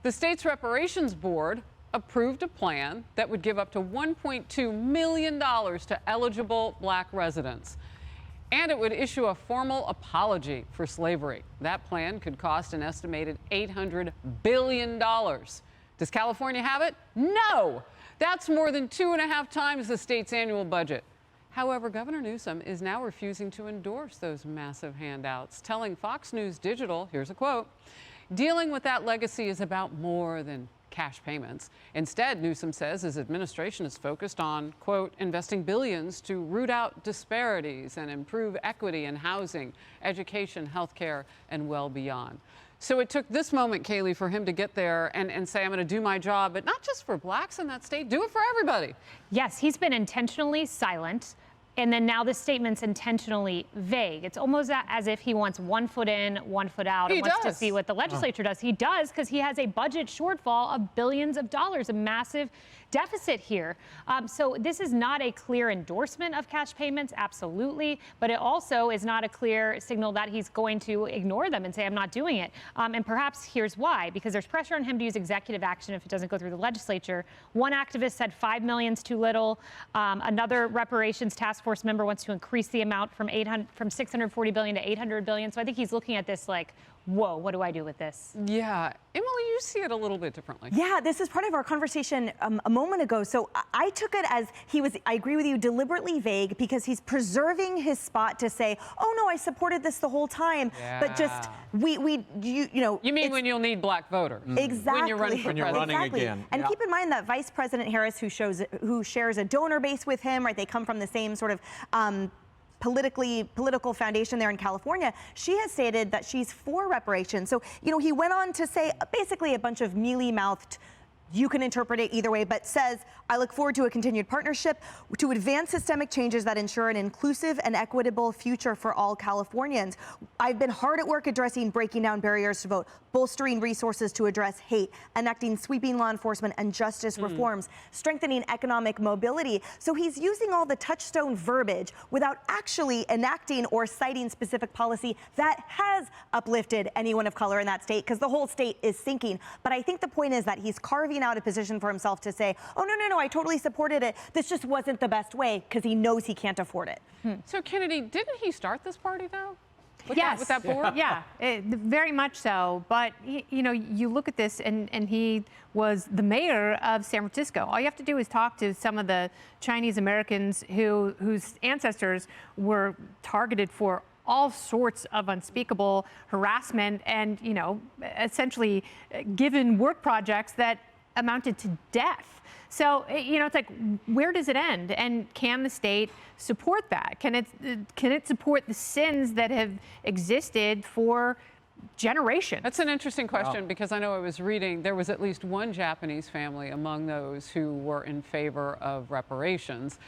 The state's reparations board approved a plan that would give up to $1.2 million to eligible black residents. And it would issue a formal apology for slavery. That plan could cost an estimated $800 billion. Does California have it? No! That's more than 2.5 times the state's annual budget. However, Governor Newsom is now refusing to endorse those massive handouts, telling Fox News Digital, here's a quote, "Dealing with that legacy is about more than cash payments. Instead," Newsom says, his administration is focused on, quote, "investing billions to root out disparities and improve equity in housing, education, healthcare, and well beyond." So it took this moment, Kaylee, for him to get there and say, I'm going to do my job, but not just for blacks in that state, do it for everybody. Yes, he's been intentionally silent. And then now this statement's intentionally vague. It's almost as if he wants 1 foot in, 1 foot out, and wants to see what the legislature does. He does, because he has a budget shortfall of billions of dollars, a massive deficit here. So this is not a clear endorsement of cash payments, absolutely, but it also is not a clear signal that he's going to ignore them and say, I'm not doing it. And perhaps here's why, because there's pressure on him to use executive action if it doesn't go through the legislature. One activist said $5 million is too little. Another reparations task force member wants to increase the amount from $640 billion to $800 billion. So I think he's looking at this like, whoa, what do I do with this? Yeah. Emily, you see it a little bit differently. Yeah, this is part of our conversation a moment ago. So I took it as I agree with you, deliberately vague, because he's preserving his spot to say, oh no, I supported this the whole time. Yeah. But just, you know. You mean when you'll need black voters. Exactly. When you're running for president. Exactly. Again. And keep in mind that Vice President Harris, who shares a donor base with him, right? They come from the same sort of political foundation there in California. She has stated that she's for reparations. So, you know, he went on to say basically a bunch of mealy-mouthed, you can interpret it either way, but says, I look forward to a continued partnership to advance systemic changes that ensure an inclusive and equitable future for all Californians. I've been hard at work addressing breaking down barriers to vote, bolstering resources to address hate, enacting sweeping law enforcement and justice reforms, strengthening economic mobility. So he's using all the touchstone verbiage without actually enacting or citing specific policy that has uplifted anyone of color in that state, because the whole state is sinking. But I think the point is that he's carving out a position for himself to say, oh, no, I totally supported it. This just wasn't the best way, because he knows he can't afford it. So, Kennedy, didn't he start this party, though? With that board? Yeah, very much so. But, you know, you look at this, and he was the mayor of San Francisco. All you have to do is talk to some of the Chinese Americans whose ancestors were targeted for all sorts of unspeakable harassment and, you know, essentially given work projects that amounted to death. So, you know, it's like, where does it end? And can the state support that? Can it support the sins that have existed for generations? That's an interesting question, because I know I was reading there was at least one Japanese family among those who were in favor of reparations.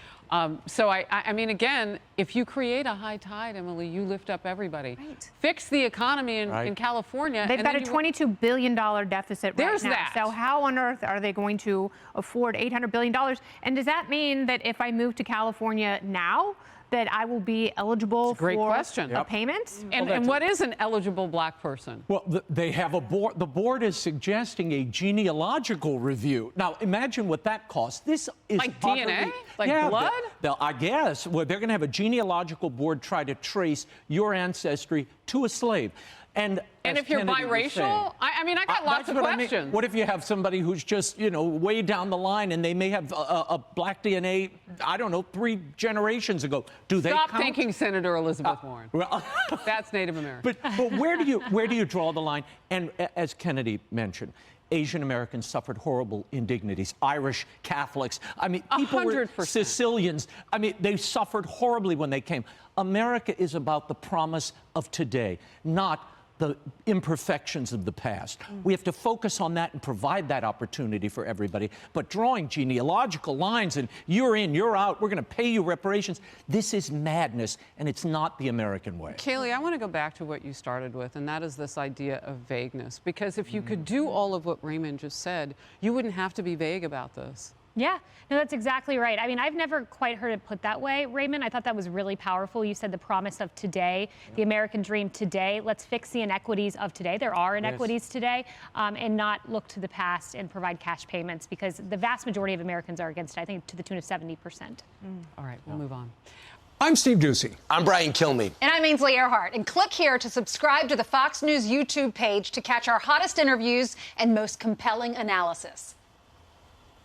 So I mean, again, if you create a high tide, Emily, you lift up everybody. Right. Fix the economy in California. They've got a $22 billion deficit right now. There's that. So how on earth are they going to afford $800 billion? And does that mean that if I move to California now, that I will be eligible for a payment? And what is an eligible black person? Well, they have a board. The board is suggesting a genealogical review. Now, imagine what that costs. This is like DNA? Like blood? I guess. Well, they're going to have a genealogical board try to trace your ancestry to a slave. And if you're biracial, I mean, I got lots of questions. I mean. What if you have somebody who's just, you know, way down the line and they may have a black DNA, I don't know, 3 generations ago? Do they count? Stop thinking Senator Elizabeth Warren. Well, that's Native American. But where do you draw the line? And as Kennedy mentioned, Asian Americans suffered horrible indignities. Irish Catholics. I mean, people 100%. were Sicilians. I mean, they suffered horribly when they came. America is about the promise of today, not the imperfections of the past. We have to focus on that and provide that opportunity for everybody. But drawing genealogical lines and you're in, you're out, we're going to pay you reparations, this is madness, and it's not the American way. Kaylee, I want to go back to what you started with, and that is this idea of vagueness. Because if you could do all of what Raymond just said, you wouldn't have to be vague about this. Yeah, no, that's exactly right. I mean, I've never quite heard it put that way, Raymond. I thought that was really powerful. You said the promise of today, the American dream today. Let's fix the inequities of today. There are inequities today, and not look to the past and provide cash payments, because the vast majority of Americans are against it, I think to the tune of 70%. All right, we'll move on. I'm Steve Doocy. I'm Brian Kilmeade. And I'm Ainsley Earhart. And click here to subscribe to the Fox News YouTube page to catch our hottest interviews and most compelling analysis.